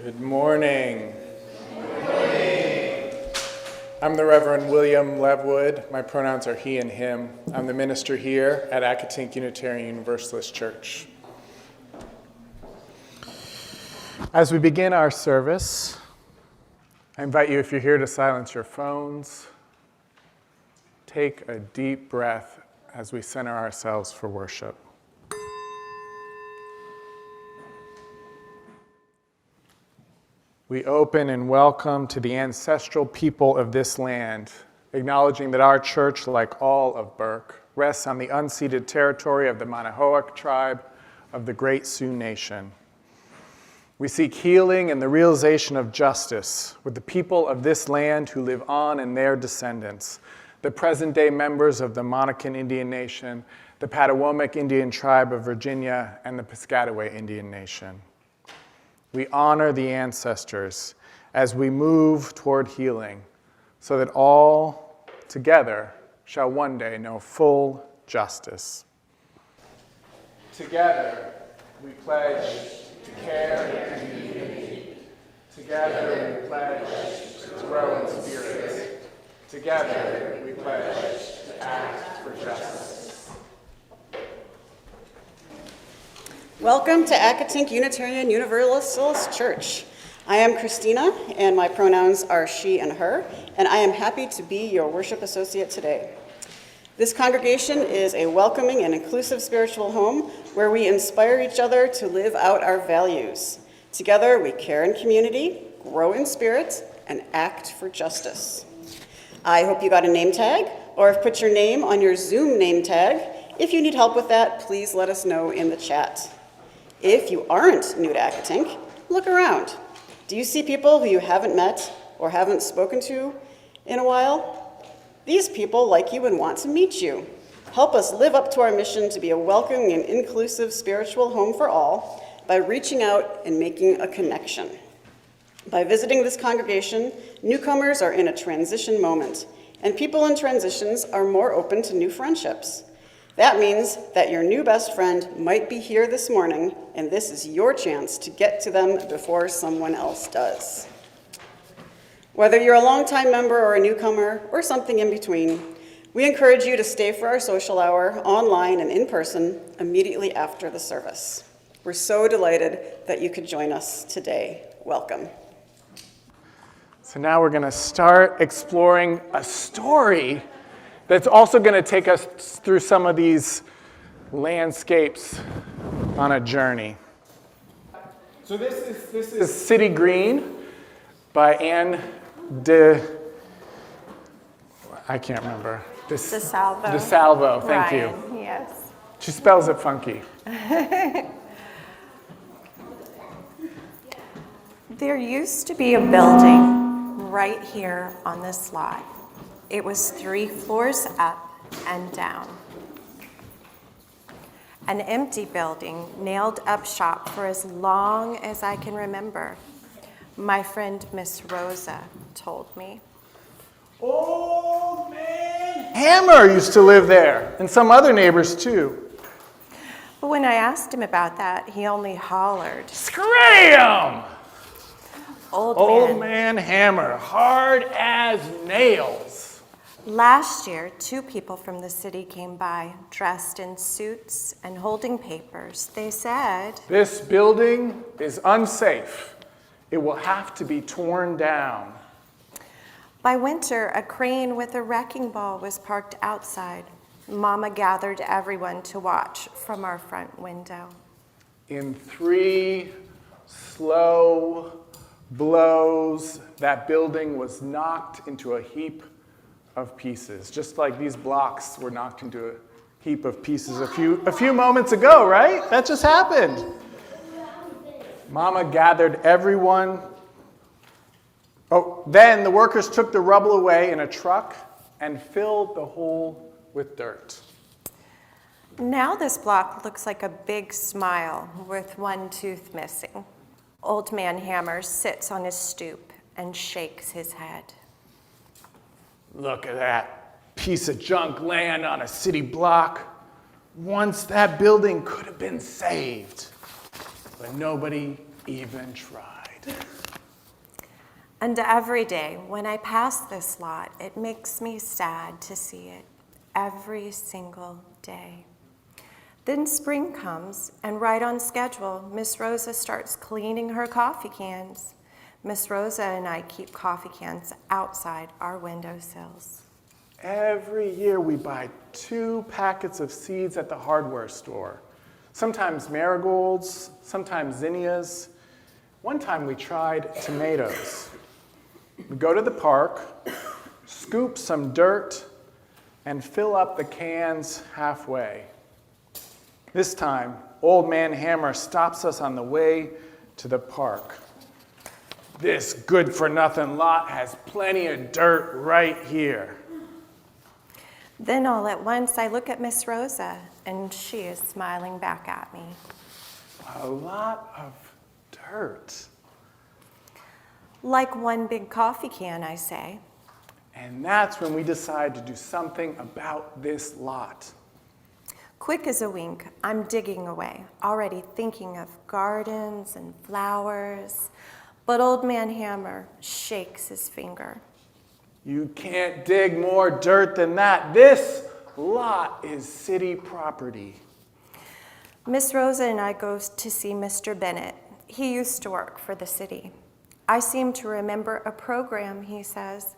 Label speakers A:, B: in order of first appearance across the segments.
A: Good morning. Good morning. I'm the Reverend William Levwood. My pronouns are he and him. I'm the minister here at Accotink Unitarian Universalist Church. As we begin our service, I invite you, if you're here, to silence your phones. Take a deep breath as we center ourselves for worship. We open and welcome to the ancestral people of this land, acknowledging that our church, like all of Burke, rests on the unceded territory of the Manahoac tribe of the Great Sioux Nation. We seek healing and the realization of justice with the people of this land who live on and their descendants, the present-day members of the Monacan Indian Nation, the Patawomic Indian Tribe of Virginia, and the Piscataway Indian Nation. We honor the ancestors as we move toward healing, so that all together shall one day know full justice. Together we pledge to care and unity. Together we pledge to grow in spirit. Together we pledge to act for justice.
B: Welcome to Accotink Unitarian Universalist Church. I am Christina, and my pronouns are she and her, and I am happy to be your worship associate today. This congregation is a welcoming and inclusive spiritual home where we inspire each other to live out our values. Together, we care in community, grow in spirit, and act for justice. I hope you got a name tag, or have put your name on your Zoom name tag. If you need help with that, please let us know in the chat. If you aren't new to Accotink, look around. Do you see people who you haven't met or haven't spoken to in a while? These people like you and want to meet you. Help us live up to our mission to be a welcoming and inclusive spiritual home for all by reaching out and making a connection. By visiting this congregation, newcomers are in a transition moment, and people in transitions are more open to new friendships. That means that your new best friend might be here this morning, and this is your chance to get to them before someone else does. Whether you're a longtime member or a newcomer, or something in between, we encourage you to stay for our social hour, online and in person, immediately after the service. We're so delighted that you could join us today. Welcome.
A: So now we're going to start exploring a story that's also going to take us through some of these landscapes on a journey. So this is City Green by Anne I can't remember.
C: DeSalvo.
A: DeSalvo, thank
C: Ryan,
A: you.
C: Yes.
A: She spells it funky.
C: There used to be a building right here on this lot. It was 3 floors up and down. An empty building, nailed up shop for as long as I can remember. My friend Miss Rosa told me.
A: Old man Hammer used to live there, and some other neighbors too.
C: But when I asked him about that, he only hollered,
A: Scram!
C: Old
A: man Hammer, hard as nails.
C: Last year, 2 people from the city came by, dressed in suits and holding papers. They said,
A: This building is unsafe. It will have to be torn down.
C: by winter, a crane with a wrecking ball was parked outside. Mama gathered everyone to watch from our front window.
A: In 3 slow blows, that building was knocked into a heap of pieces, just like these blocks were knocked into a heap of pieces a few moments ago, right? That just happened. Mama gathered everyone. Then the workers took the rubble away in a truck and filled the hole with dirt.
C: Now this block looks like a big smile with 1 tooth missing. Old man Hammer sits on his stoop and shakes his head.
A: Look at that piece of junk land on a city block. Once that building could have been saved, but nobody even tried.
C: And every day when I pass this lot, it makes me sad to see it, every single day. Then spring comes, and right on schedule, Miss Rosa starts cleaning her coffee cans. Miss Rosa and I keep coffee cans outside our windowsills.
A: Every year we buy 2 packets of seeds at the hardware store. Sometimes marigolds, sometimes zinnias. One time we tried tomatoes. We go to the park, scoop some dirt, and fill up the cans halfway. This time, Old Man Hammer stops us on the way to the park. This good-for-nothing lot has plenty of dirt right here.
C: Then all at once I look at Miss Rosa, and she is smiling back at me.
A: A lot of dirt.
C: Like one big coffee can, I say.
A: And that's when we decide to do something about this lot.
C: Quick as a wink, I'm digging away, already thinking of gardens and flowers. But Old Man Hammer shakes his finger.
A: You can't dig more dirt than that. This lot is city property.
C: Miss Rosa and I go to see Mr. Bennett. He used to work for the city. I seem to remember a program, he says,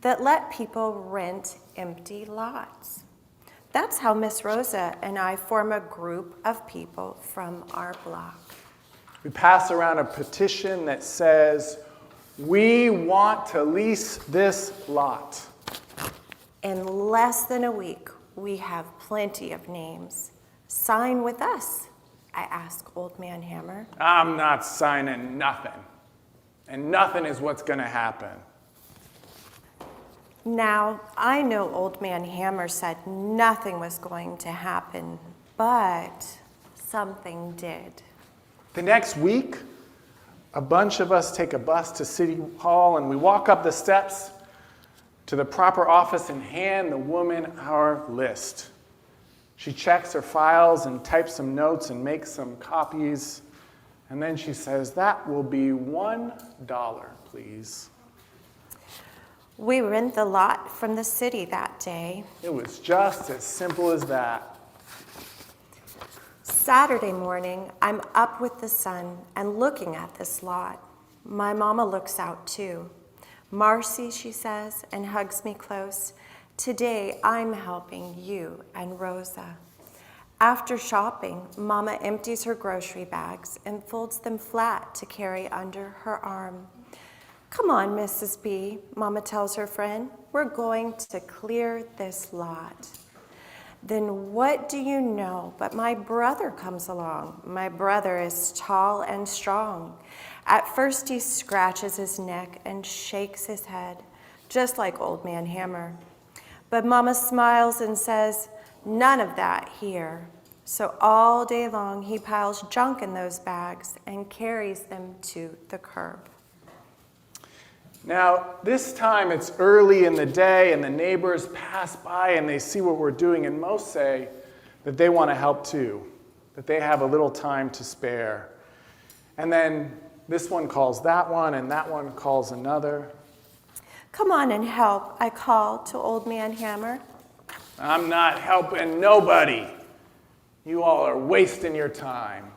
C: that let people rent empty lots. That's how Miss Rosa and I form a group of people from our block.
A: We pass around a petition that says, "We want to lease this lot."
C: In less than a week, we have plenty of names. Sign with us, I ask Old Man Hammer.
A: I'm not signing nothing. And nothing is what's going to happen.
C: Now, I know Old Man Hammer said nothing was going to happen, but something did.
A: The next week, a bunch of us take a bus to City Hall and we walk up the steps to the proper office and hand the woman our list. She checks her files and types some notes and makes some copies. And then she says, "That will be $1, please."
C: We rent the lot from the city that day.
A: It was just as simple as that.
C: Saturday morning, I'm up with the sun and looking at this lot. My mama looks out too. "Marcy," she says, and hugs me close. "Today I'm helping you and Rosa." After shopping, Mama empties her grocery bags and folds them flat to carry under her arm. "Come on, Mrs. B," Mama tells her friend. "We're going to clear this lot." Then what do you know but my brother comes along. My brother is tall and strong. At first he scratches his neck and shakes his head, just like Old Man Hammer. But Mama smiles and says, "None of that here." So all day long he piles junk in those bags and carries them to the curb.
A: Now, this time it's early in the day and the neighbors pass by and they see what we're doing, and most say that they want to help too, that they have a little time to spare. And then this one calls that one and that one calls another.
C: "Come on and help," I call to Old Man Hammer.
A: "I'm not helping nobody. You all are wasting your time."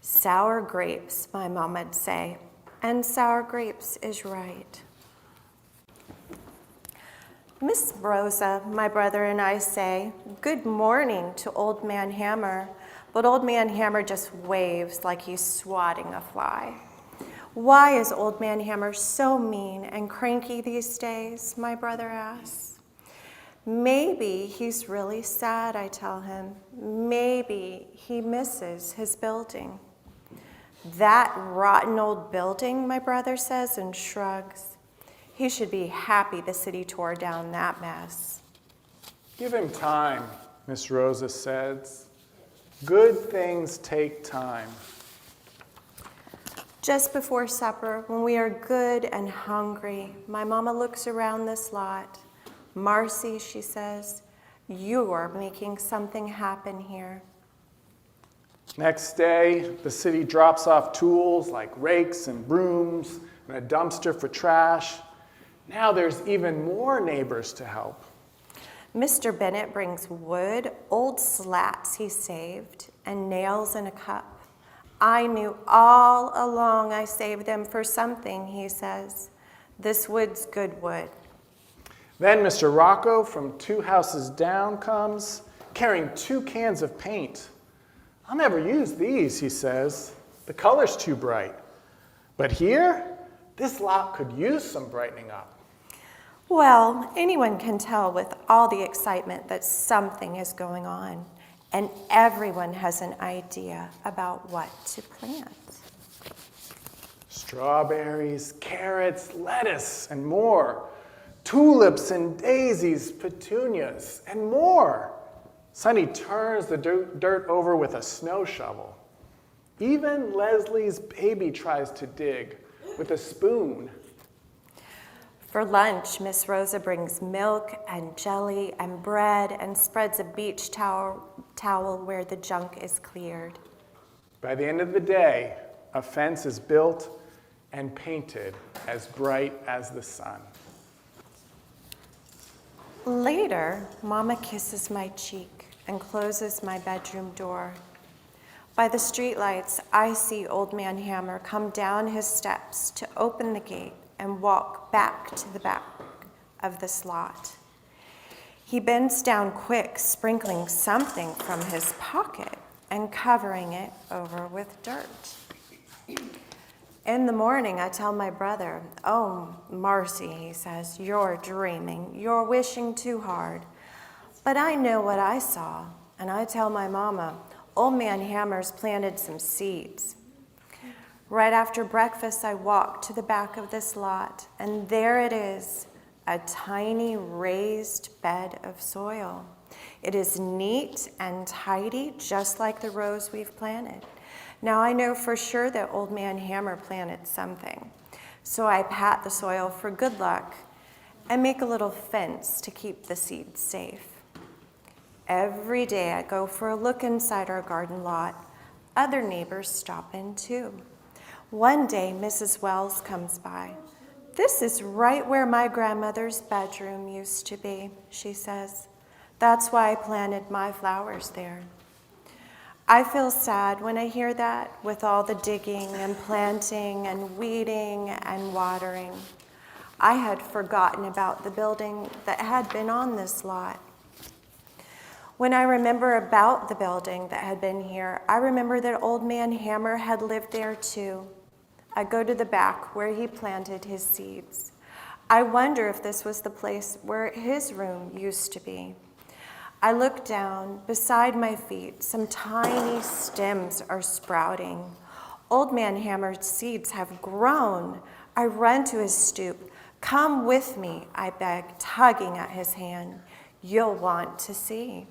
C: "Sour grapes," my mama'd say. And sour grapes is right. Miss Rosa, my brother and I say, "Good morning" to Old Man Hammer, but Old Man Hammer just waves like he's swatting a fly. "Why is Old Man Hammer so mean and cranky these days?" my brother asks. "Maybe he's really sad," I tell him. "Maybe he misses his building." "That rotten old building," my brother says and shrugs. He should be happy the city tore down that mess.
A: "Give him time," Miss Rosa says. "Good things take time."
C: Just before supper, when we are good and hungry, my mama looks around this lot. "Marcy," she says, "you are making something happen here."
A: Next day, the city drops off tools like rakes and brooms and a dumpster for trash. Now there's even more neighbors to help.
C: Mr. Bennett brings wood, old slats he saved, and nails in a cup. I knew all along I saved them for something, he says. This wood's good wood.
A: Then Mr. Rocco from 2 houses down comes, carrying 2 cans of paint. I'll never use these, he says. The color's too bright. But here, this lot could use some brightening up.
C: Well, anyone can tell with all the excitement that something is going on, and everyone has an idea about what to plant.
A: Strawberries, carrots, lettuce, and more. Tulips and daisies, petunias, and more. Sonny turns the dirt over with a snow shovel. Even Leslie's baby tries to dig with a spoon.
C: For lunch, Miss Rosa brings milk and jelly and bread and spreads a beach towel where the junk is cleared.
A: By the end of the day, a fence is built and painted as bright as the sun.
C: Later, Mama kisses my cheek and closes my bedroom door. By the streetlights, I see Old Man Hammer come down his steps to open the gate and walk back to the back of this lot. He bends down quick, sprinkling something from his pocket and covering it over with dirt. In the morning, I tell my brother, "Oh, Marcy," he says, "you're dreaming. You're wishing too hard." But I know what I saw, and I tell my mama, "Old Man Hammer's planted some seeds." Right after breakfast, I walk to the back of this lot, and there it is, a tiny raised bed of soil. It is neat and tidy, just like the rows we've planted. Now I know for sure that Old Man Hammer planted something. So I pat the soil for good luck and make a little fence to keep the seeds safe. Every day I go for a look inside our garden lot. Other neighbors stop in too. One day, Mrs. Wells comes by. "This is right where my grandmother's bedroom used to be," she says. "That's why I planted my flowers there." I feel sad when I hear that, with all the digging and planting and weeding and watering. I had forgotten about the building that had been on this lot. When I remember about the building that had been here, I remember that Old Man Hammer had lived there too. I go to the back where he planted his seeds. I wonder if this was the place where his room used to be. I look down. Beside my feet, some tiny stems are sprouting. Old Man Hammer's seeds have grown. I run to his stoop. "Come with me," I beg, tugging at his hand. "You'll want to see."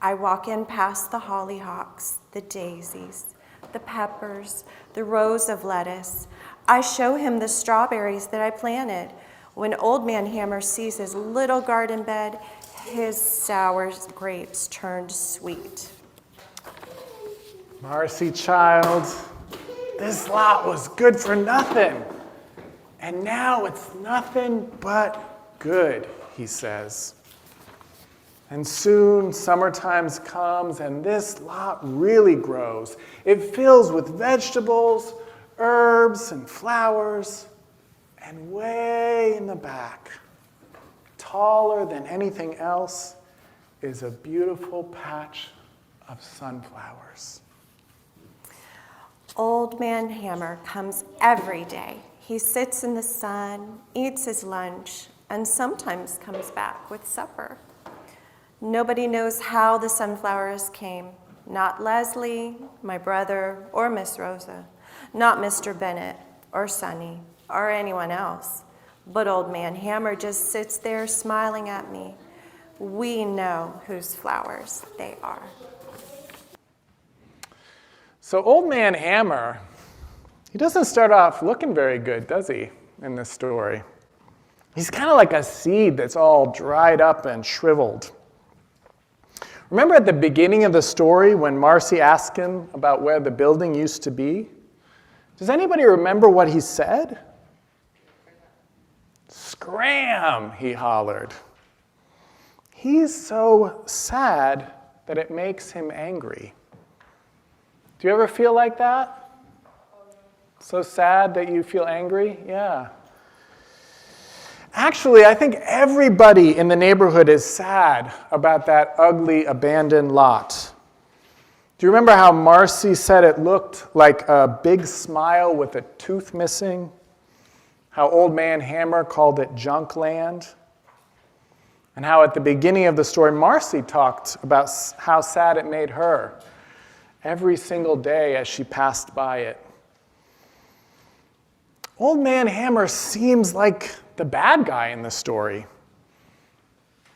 C: I walk in past the hollyhocks, the daisies, the peppers, the rows of lettuce. I show him the strawberries that I planted. When Old Man Hammer sees his little garden bed, his sour grapes turned sweet.
A: "Marcy, child, this lot was good for nothing. And now it's nothing but good," he says. And soon summertime comes and this lot really grows. It fills with vegetables, herbs, and flowers. And way in the back, taller than anything else, is a beautiful patch of sunflowers. Old Man Hammer comes every day. He sits in the sun, eats his lunch, and sometimes comes back with supper. Nobody knows how the sunflowers came. Not Leslie, my brother, or Miss Rosa. Not Mr. Bennett, or Sonny, or anyone else. But Old Man Hammer just sits there smiling at me. We know whose flowers they are. So Old Man Hammer, he doesn't start off looking very good, does he, in this story? He's kind of like a seed that's all dried up and shriveled. Remember at the beginning of the story when Marcy asked him about where the building used to be? Does anybody remember what he said? Scram, he hollered. He's so sad that it makes him angry. Do you ever feel like that? So sad that you feel angry? Yeah. Actually, I think everybody in the neighborhood is sad about that ugly abandoned lot. Do you remember how Marcy said it looked like a big smile with a tooth missing? How Old Man Hammer called it junk land? And how at the beginning of the story, Marcy talked about how sad it made her every single day as she passed by it. Old Man Hammer seems like the bad guy in the story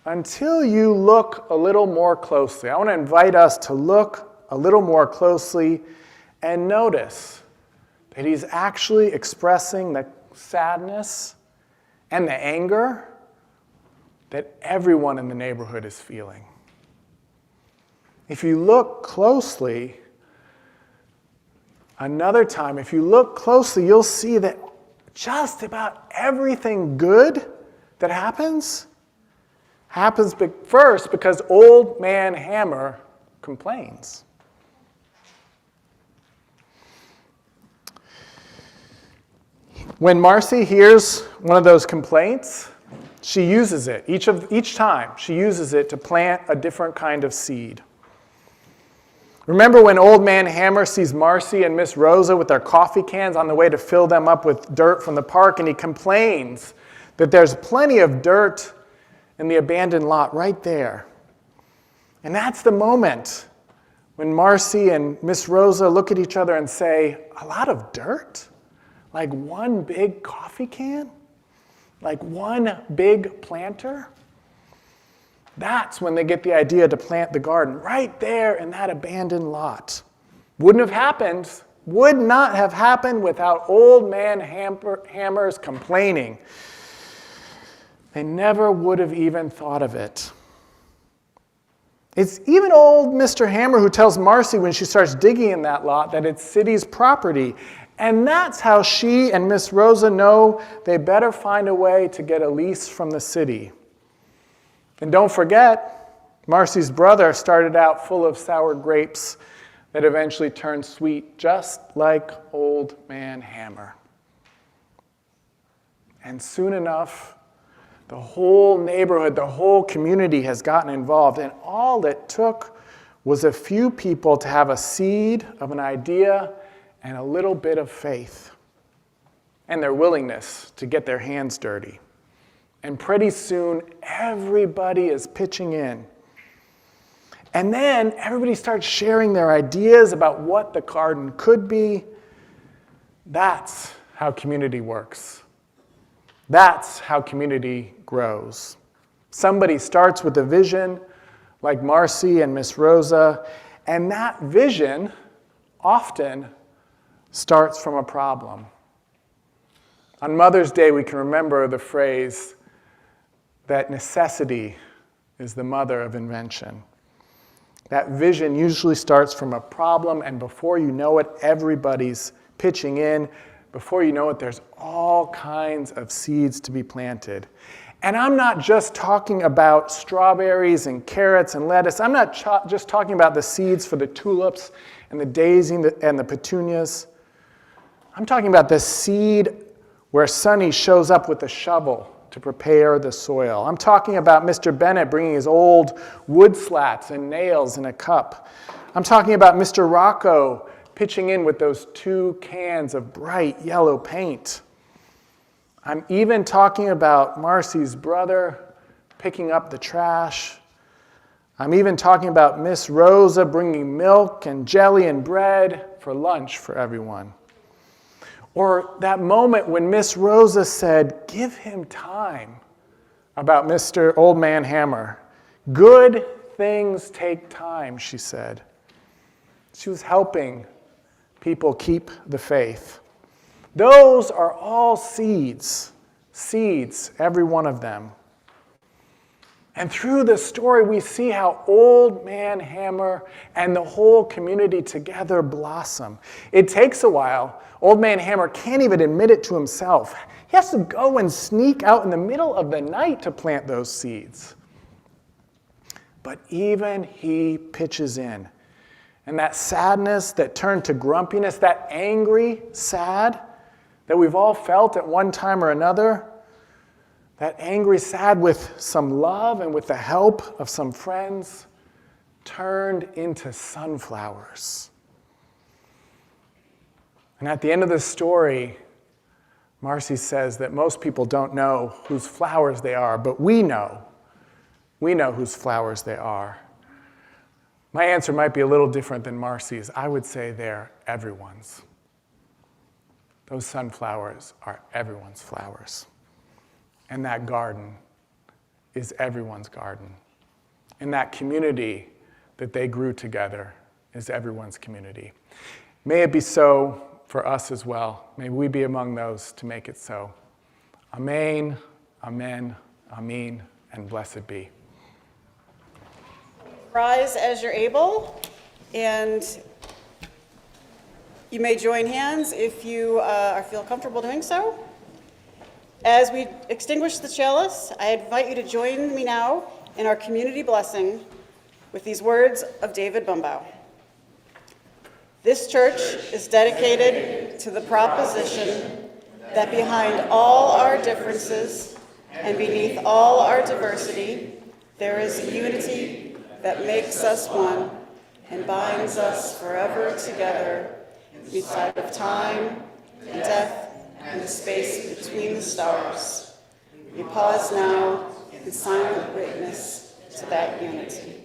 A: until you look a little more closely. I want to invite us to look a little more closely and notice that he's actually expressing the sadness and the anger that everyone in the neighborhood is feeling. If you look closely, another time, if you look closely, you'll see that just about everything good that happens first because Old Man Hammer complains. When Marcy hears one of those complaints, she uses it. Each time, she uses it to plant a different kind of seed. Remember when Old Man Hammer sees Marcy and Miss Rosa with their coffee cans on the way to fill them up with dirt from the park, and he complains that there's plenty of dirt in the abandoned lot right there. And that's the moment when Marcy and Miss Rosa look at each other and say, "A lot of dirt? Like one big coffee can? Like one big planter?" That's when they get the idea to plant the garden, right there in that abandoned lot. Would not have happened without Old Man Hammer's complaining. They never would have even thought of it. It's even old Mr. Hammer who tells Marcy when she starts digging in that lot that it's city's property. And that's how she and Miss Rosa know they better find a way to get a lease from the city. And don't forget, Marcy's brother started out full of sour grapes that eventually turned sweet, just like Old Man Hammer. And soon enough, the whole neighborhood, the whole community has gotten involved, and all it took was a few people to have a seed of an idea and a little bit of faith, and their willingness to get their hands dirty. And pretty soon, everybody is pitching in. And then everybody starts sharing their ideas about what the garden could be. That's how community works. That's how community grows. Somebody starts with a vision, like Marcy and Miss Rosa, and that vision often starts from a problem. On Mother's Day, we can remember the phrase that necessity is the mother of invention. That vision usually starts from a problem, and before you know it, everybody's pitching in. Before you know it, there's all kinds of seeds to be planted. And I'm not just talking about strawberries and carrots and lettuce. I'm not just talking about the seeds for the tulips and the daisy and the petunias. I'm talking about the seed where Sonny shows up with a shovel to prepare the soil. I'm talking about Mr. Bennett bringing his old wood slats and nails in a cup. I'm talking about Mr. Rocco pitching in with those 2 cans of bright yellow paint. I'm even talking about Marcy's brother picking up the trash. I'm even talking about Miss Rosa bringing milk and jelly and bread for lunch for everyone. Or that moment when Miss Rosa said, "Give him time," about Mr. Old Man Hammer. Good things take time, she said. She was helping people keep the faith. Those are all seeds, every one of them. And through the story, we see how Old Man Hammer and the whole community together blossom. It takes a while. Old Man Hammer can't even admit it to himself. He has to go and sneak out in the middle of the night to plant those seeds. But even he pitches in. And that sadness that turned to grumpiness, that angry sad that we've all felt at one time or another, that angry sad with some love and with the help of some friends, turned into sunflowers. And at the end of the story, Marcy says that most people don't know whose flowers they are, but we know. We know whose flowers they are. My answer might be a little different than Marcy's. I would say they're everyone's. Those sunflowers are everyone's flowers. And that garden is everyone's garden. And that community that they grew together is everyone's community. May it be so for us as well. May we be among those to make it so. Amen, amen, amen, and blessed be.
B: Rise as you're able, and you may join hands if you feel comfortable doing so. As we extinguish the chalice, I invite you to join me now in our community blessing with these words of David Bumbaugh. This church is dedicated to the proposition that behind all our differences and beneath all our diversity, there is a unity that makes us one and binds us forever together inside of time and death and the space between the stars. We pause now in silent witness to that unity.